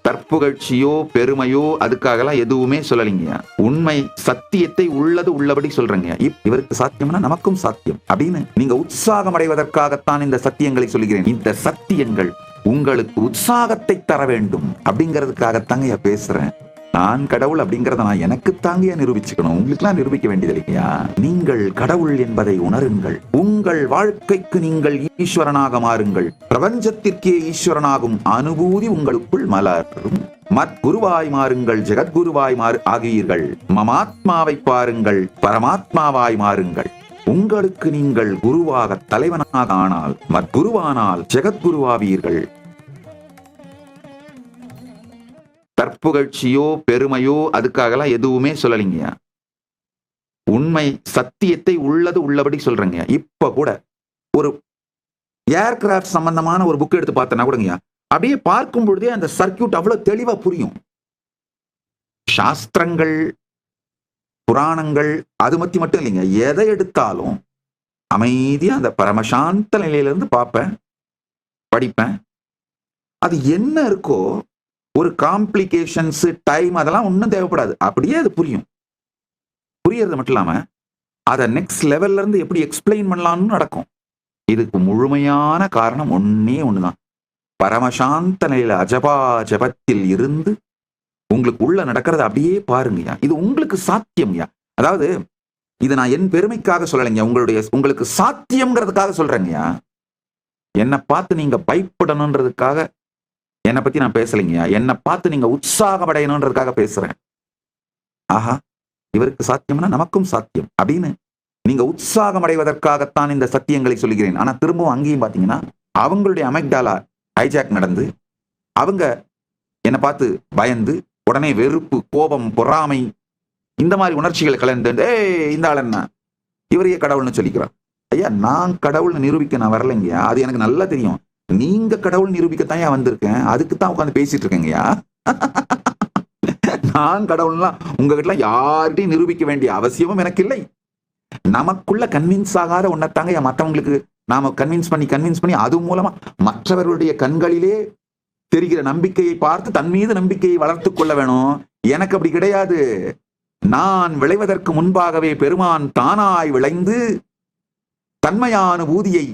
தற்புகழ்ச்சியோ பெருமையோ அதுக்காகலாம் எதுவுமே சொல்லலைங்க. உண்மை சத்தியத்தை உள்ளது உள்ளபடி சொல்றேங்க. இவருக்கு சாத்தியம்னா நமக்கும் சாத்தியம் அப்படின்னு நீங்க உற்சாகம் அடைவதற்காகத்தான் இந்த சத்தியங்களை சொல்கிறேன். இந்த சத்தியங்கள் உங்களுக்கு உற்சாகத்தை தர வேண்டும் அப்படிங்கிறதுக்காகத்தாங்க பேசுறேன். நான் கடவுள் அப்படிங்கறத நான் எனக்கு தாங்கியா நிரூபிச்சுக்கணும், உங்களுக்குலாம் நிரூபிக்க வேண்டியது இல்லையா? நீங்கள் கடவுள் என்பதை உணருங்கள். உங்கள் வாழ்க்கைக்கு நீங்கள் ஈஸ்வரனாக மாறுங்கள். பிரபஞ்சத்திற்கே ஈஸ்வரனாகும் அனுபூதி உங்களுக்குள் மலரும். மத்குருவாய் மாறுங்கள், ஜெகத்குருவாய் ஆகுவீர்கள். மமாத்மாவை பாருங்கள், பரமாத்மாவாய் மாறுங்கள். உங்களுக்கு நீங்கள் குருவாக தலைவனாக ஆனால், மத்குருவானால் ஜெகத்குருவாவீர்கள். தற்புகழ்ச்சியோ பெருமையோ அதுக்காகலாம் எதுவுமே சொல்லலைங்க. உண்மை சத்தியத்தை உள்ளது உள்ளபடி சொல்றேங்க. இப்ப கூட ஒரு ஏர்கிராஃப்ட் சம்பந்தமான ஒரு புக் எடுத்து பார்த்தனா கூடங்க, அப்படியே பார்க்கும் பொழுதே அந்த சர்க்கியூட் அவ்வளவு தெளிவா புரியும். சாஸ்திரங்கள் புராணங்கள் அது மட்டும் இல்லைங்க, எதை எடுத்தாலும் அமைதியா அந்த பரமசாந்த நிலையில இருந்து பார்ப்பேன், படிப்பேன். அது என்ன இருக்கோ ஒரு காம்ப்ளிகேஷன்ஸ் டைம் அதெல்லாம் ஒன்றும் தேவைப்படாது, அப்படியே அது புரியும். புரியறது மட்டும் இல்லாம அதை நெக்ஸ்ட் லெவல்ல இருந்து எப்படி எக்ஸ்பிளைன் பண்ணலாம்னு நடக்கும். இதுக்கு முழுமையான காரணம் ஒன்னே ஒண்ணுதான். பரமசாந்த நிலையில அஜபா ஜபத்தில் இருந்து உங்களுக்கு உள்ள நடக்கிறது அப்படியே பாருங்கய்யா. இது உங்களுக்கு சாத்தியம்யா. அதாவது இது நான் என் பெருமைக்காக சொல்லலைங்க, உங்களுக்கு சாத்தியம்ங்கிறதுக்காக சொல்றேங்கய்யா. என்னை பார்த்து நீங்க பயப்படணுன்றதுக்காக என்னை பத்தி நான் பேசலைங்க. என்னை பார்த்து நீங்க உற்சாகமடையணுன்றதுக்காக பேசுறேன். ஆஹா, இவருக்கு சாத்தியம்னா நமக்கும் சாத்தியம் அப்படின்னு நீங்க உற்சாகம் அடைவதற்காகத்தான் இந்த சத்தியங்களை சொல்கிறேன். ஆனா திரும்பவும் அங்கேயும் பாத்தீங்கன்னா அவங்களுடைய அமெக்டாலா ஹைஜாக் நடந்து அவங்க என்னை பார்த்து பயந்து உடனே வெறுப்பு, கோபம், பொறாமை இந்த மாதிரி உணர்ச்சிகள் கலந்து இந்த ஆள் என்ன இவரையே கடவுள்னு சொல்லிக்கிறார். ஐயா, நான் கடவுள் நிரூபிக்க நான் வரலைங்கய்யா, அது எனக்கு நல்லா தெரியும். நீங்க கடவுள் நிரூபிக்கத்தான் ஏன் வந்திருக்கேன், அதுக்குத்தான் உட்காந்து பேசிட்டு இருக்கேங்கய்யா. நான் கடவுள்லாம் உங்ககிட்ட யார்கிட்டையும் நிரூபிக்க வேண்டிய அவசியமும் எனக்கு இல்லை. நமக்குள்ள கன்வின்ஸ் ஆகாத ஒன்னத்தாங்க மற்றவங்களுக்கு நாம கன்வின்ஸ் பண்ணி அது மூலமா மற்றவர்களுடைய கண்களிலே தெரிகிற நம்பிக்கையை பார்த்து தன் மீது நம்பிக்கையை வளர்த்துக் கொள்ள வேணும். எனக்கு அப்படி கிடையாது. நான் விளைவதற்கு முன்பாகவே பெருமான் தானாய் விளைந்து தன்மையானுபூதியை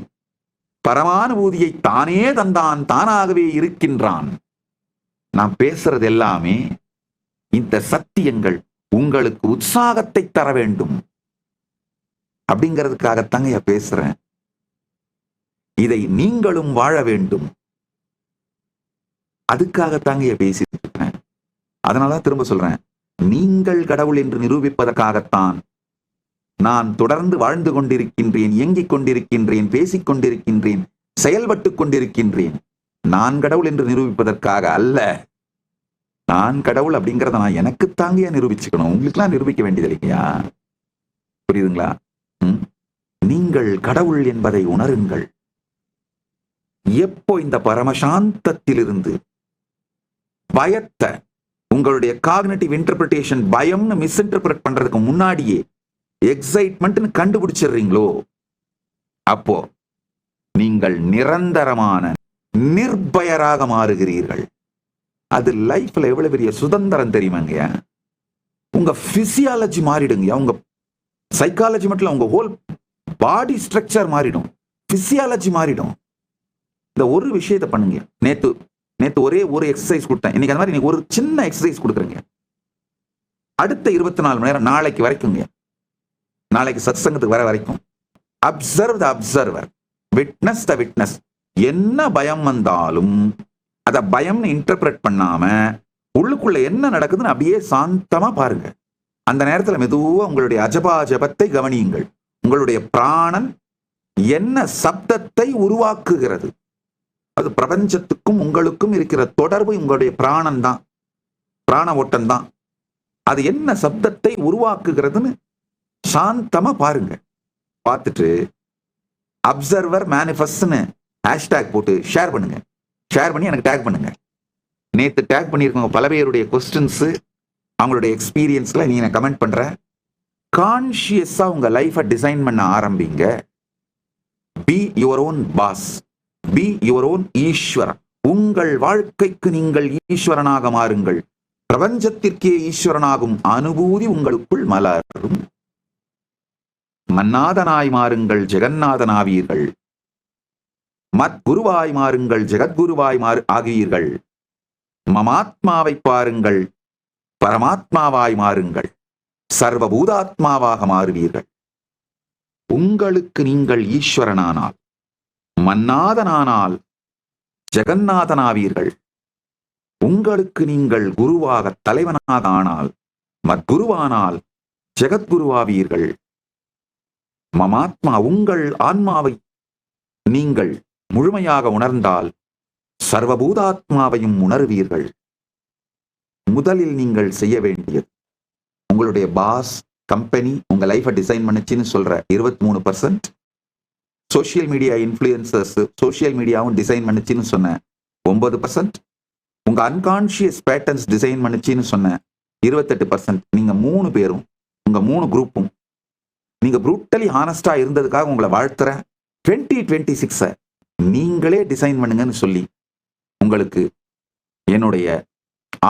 பரமானுபூதியை தானே தந்தான், தானாகவே இருக்கின்றான். நான் பேசுறது எல்லாமே இந்த சத்தியங்கள் உங்களுக்கு உற்சாகத்தை தர வேண்டும் அப்படிங்கிறதுக்காகத்தாங்க பேசுறேன். இதை நீங்களும் வாழ வேண்டும், அதுக்காகத்தாங்க பேசிட்டு இருக்கேன். அதனாலதான் திரும்ப சொல்றேன், நீங்கள் கடவுள் என்று நிரூபிப்பதற்காகத்தான் நான் தொடர்ந்து வாழ்ந்து கொண்டிருக்கின்றேன், இயங்கிக் கொண்டிருக்கின்றேன், பேசிக் கொண்டிருக்கின்றேன், செயல்பட்டுக் கொண்டிருக்கின்றேன். நான் கடவுள் என்று நிரூபிப்பதற்காக அல்ல. நான் கடவுள் அப்படிங்கிறத நான் எனக்கு தாங்கியா நிரூபிச்சுக்கணும், உங்களுக்குலாம் நிரூபிக்க வேண்டியது இல்லையா? புரியுதுங்களா? நீங்கள் கடவுள் என்பதை உணருங்கள். எப்போ இந்த பரமசாந்தத்திலிருந்து பயத்தை உங்களுடைய காக்னிட்டிவ் இன்டர்பிரிட்டேஷன் பயம்னு மிஸ்இன்டர்பிரட் பண்றதுக்கு முன்னாடியே எக்ஸைட்மெண்ட்னு கண்டுபிடிச்சிடுறீங்களோ, அப்போ நீங்கள் நிரந்தரமான நிர்பயராக மாறுகிறீர்கள். அது லைஃப்ல எவ்வளவு பெரிய சுதந்திரம் தெரியுமாங்க. உங்க பிசியாலஜி மாறிடுங்க, உங்க சைக்காலஜி மட்டும் இல்ல, உங்க ஹோல் பாடி ஸ்ட்ரக்சர் மாறிடும், பிசியாலஜி மாறிடும். இந்த ஒரு விஷயத்தை பண்ணுங்க. நேத்து ஒரே ஒரு எக்ஸசைஸ் கொடுத்தேன், இன்னைக்கு அந்த மாதிரி நீங்க ஒரு சின்ன எக்ஸசைஸ் கொடுக்குறீங்க. அடுத்த 24 மணி நேரம் நாளைக்கு வரைக்குங்க, நாளைக்கு சத்சங்கத்துக்கு வர வரைக்கும் observe the observer, witness the witness. என்ன பயம் வந்தாலும் அத பயம்னு இன்டர்பிரட் பண்ணாம உள்ளுக்குள்ள என்ன நடக்குதுன்னு அப்படியே சாந்தமா பாருங்க. அந்த நேரத்துல மெதுவா உங்களுடைய அஜபா ஜபத்தை கவனியுங்கள். உங்களுடைய பிராணன் என்ன சப்தத்தை உருவாக்குகிறது, அது பிரபஞ்சத்துக்கும் உங்களுக்கும் இருக்கிற தொடர்பு உங்களுடைய பிராணன் தான், பிராண ஓட்டம் தான். அது என்ன சப்தத்தை உருவாக்குகிறதுன்னு சாந்தமா பாருங்க. பார்த்துட்டு அப்சர்வர் மேனிஃபெஸ்ட்னு ஹேஷ்டேக் போட்டு ஷேர் பண்ணுங்க. ஷேர் பண்ணி எனக்கு டேக் பண்ணுங்க. நேத்து டேக் பண்ணியிருக்கவங்க பல பேருடைய கொஸ்டின்ஸ், அவங்களுடைய எக்ஸ்பீரியன்ஸ்ல நீங்க கமெண்ட் பண்ற. கான்ஷியஸா உங்க லைஃபை டிசைன் பண்ண ஆரம்பிங்க. Be your own boss, be your own Eswaran. உங்கள் வாழ்க்கைக்கு நீங்கள் ஈஸ்வரனாக மாறுங்கள். பிரபஞ்சத்திற்கே ஈஸ்வரனாகும் அனுபூதி உங்களுக்குள் மலரும். மன்னாதனாய் மாறுங்கள், ஜெகநாதனாவீர்கள். மத்குருவாய் மாறுங்கள், ஜெகத்குருவாய் ஆகுவீர்கள். மமாத்மாவை பாருங்கள், பரமாத்மாவாய் மாறுங்கள், சர்வபூதாத்மாவாக மாறுவீர்கள். உங்களுக்கு நீங்கள் ஈஸ்வரனானால், மன்னாதனானால் ஜெகநாதனாவீர்கள். உங்களுக்கு நீங்கள் குருவாக தலைவனாக ஆனால், மத்குருவானால் ஜெகத்குருவாவீர்கள். மமாத்மா உங்கள் ஆன்மாவை நீங்கள் முழுமையாக உணர்ந்தால் சர்வபூதாத்மாவையும் உணர்வீர்கள். முதலில் நீங்கள் செய்ய வேண்டியது, உங்களுடைய பாஸ் கம்பெனி உங்க லைஃபை டிசைன் பண்ணுச்சுன்னு சொல்ற 23%, சோசியல் மீடியா இன்ஃப்ளூயன்சர்ஸ் சோசியல் மீடியாவும் டிசைன் பண்ணுச்சுன்னு சொன்ன 9%, உங்க அன்கான்சியஸ் பேட்டர்ன்ஸ் டிசைன் பண்ணுச்சுன்னு சொன்ன 28%, நீங்க 3 பேரும் உங்க 3 குரூப்பும் நீங்க ப்ரூட்டலி ஹானஸ்டா இருந்ததுக்காக உங்களை வாழ்த்துறேன். 2026 நீங்களே டிசைன் பண்ணுங்கன்னு சொல்லி உங்களுக்கு என்னுடைய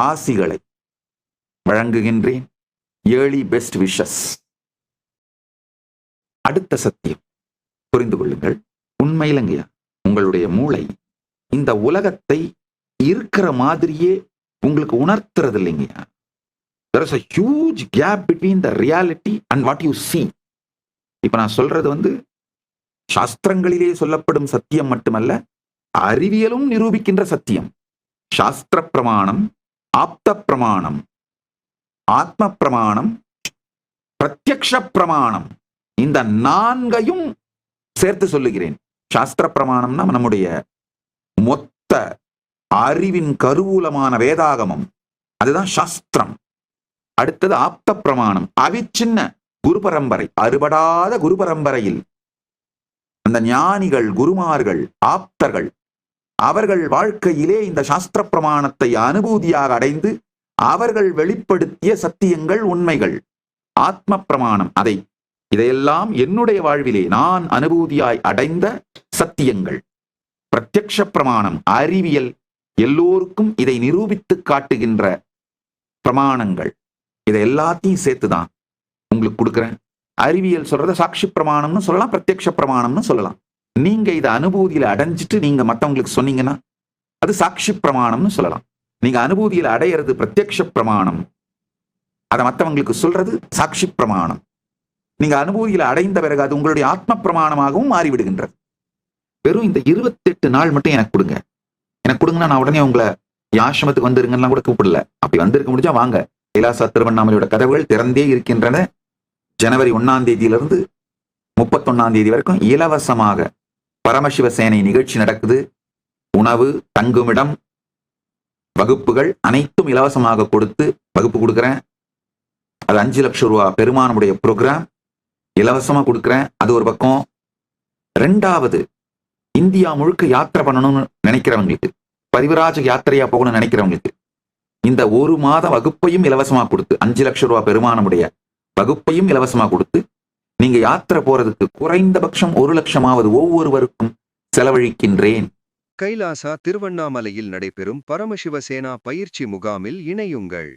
ஆசிகளை வழங்குகின்றேன். Early best wishes. அடுத்த சத்தியம் புரிந்து கொள்ளுங்கள். உண்மையிலங்கய்யா, உங்களுடைய மூளை இந்த உலகத்தை இருக்கிற மாதிரியே உங்களுக்கு உணர்த்துறது இல்லைங்கய்யா. There is a huge gap between the reality and what you see. இப்ப நான் சொல்றது சாஸ்திரங்களிலே சொல்லப்படும் சத்தியம் மட்டுமல்ல, அறிவியலும் நிரூபிக்கின்ற சத்தியம். சாஸ்திர பிரமாணம், ஆப்த பிரமாணம், ஆத்ம பிரமாணம், பிரத்யக்ஷ பிரமாணம், இந்த 4ஐயும் சேர்த்து சொல்லுகிறேன். சாஸ்திர பிரமாணம்னா நம்முடைய மொத்த அறிவின் கருவூலமான வேதாகமம், அதுதான் சாஸ்திரம். அடுத்தது ஆப்த பிரமாணம், அவிச்சின்ன குரு பரம்பரை, அறுபடாத குரு பரம்பரையில் அந்த ஞானிகள், குருமார்கள், ஆப்தர்கள் அவர்கள் வாழ்க்கையிலே இந்த சாஸ்திர பிரமாணத்தை அனுபூதியாக அடைந்து அவர்கள் வெளிப்படுத்திய சத்தியங்கள், உண்மைகள். ஆத்ம பிரமாணம், இதையெல்லாம் என்னுடைய வாழ்விலே நான் அனுபூதியாய் அடைந்த சத்தியங்கள். பிரத்யக்ஷ பிரமாணம், அறிவியல் எல்லோருக்கும் இதை நிரூபித்து காட்டுகின்ற பிரமாணங்கள். இதை எல்லாத்தையும் சேர்த்துதான் உங்களுக்கு கொடுக்குறேன். அறிவியல் சொல்றத சாட்சி பிரமாணம்னு சொல்லலாம், பிரத்யக்ஷ பிரமாணம்னு சொல்லலாம். நீங்க இதை அனுபூதியில அடைஞ்சிட்டு நீங்க மற்றவங்களுக்கு சொன்னீங்கன்னா அது சாட்சி பிரமாணம்னு சொல்லலாம். நீங்க அனுபூதியில அடையிறது பிரத்யக்ஷ பிரமாணம், அதை மற்றவங்களுக்கு சொல்றது சாட்சி பிரமாணம். நீங்க அனுபூதியில அடைந்த பிறகு அது உங்களுடைய ஆத்ம பிரமாணமாகவும் மாறிவிடுகின்றது. வெறும் இந்த 28 நாள் மட்டும் எனக்கு கொடுங்க. எனக்கு கொடுங்கன்னா நான் உடனே உங்களை ஆசிரமத்துக்கு வந்துருங்கன்னா கூட கூப்பிடல. அப்படி வந்திருக்க முடிஞ்சா வாங்க. கைலாசா திருவண்ணாமலையோட கதவுகள் திறந்தே இருக்கின்றன. ஜனவரி 1ஆம் தேதியிலிருந்து 31ஆம் தேதி வரைக்கும் இலவசமாக பரமசிவ சேனை நிகழ்ச்சி நடக்குது. உணவு, தங்குமிடம், வகுப்புகள் அனைத்தும் இலவசமாக கொடுத்து வகுப்பு கொடுக்குறேன். அது 5 லட்சம் ரூபாய் பெருமானுடைய ப்ரோக்ராம் இலவசமா கொடுக்குறேன். அது ஒரு பக்கம். 2வது, இந்தியா முழுக்க யாத்திரை பண்ணணும்னு நினைக்கிறவங்களுக்கு, பரிவிராஜ யாத்திரையா போகணும்னு நினைக்கிறவங்களுக்கு இந்த 1 மாத வகுப்பையும் இலவசமா கொடுத்து, 5 லட்சம் ரூபாய் பெருமானுடைய வகுப்பையும் இலவசமா கொடுத்து, நீங்க யாத்திரை போறதுக்கு குறைந்தபட்சம் 1 லட்சமாவது ஒவ்வொருவருக்கும் செலவழிக்கின்றேன். கைலாசா திருவண்ணாமலையில் நடைபெறும் பரமசிவ சேனா பயிற்சி முகாமில் இணையுங்கள்.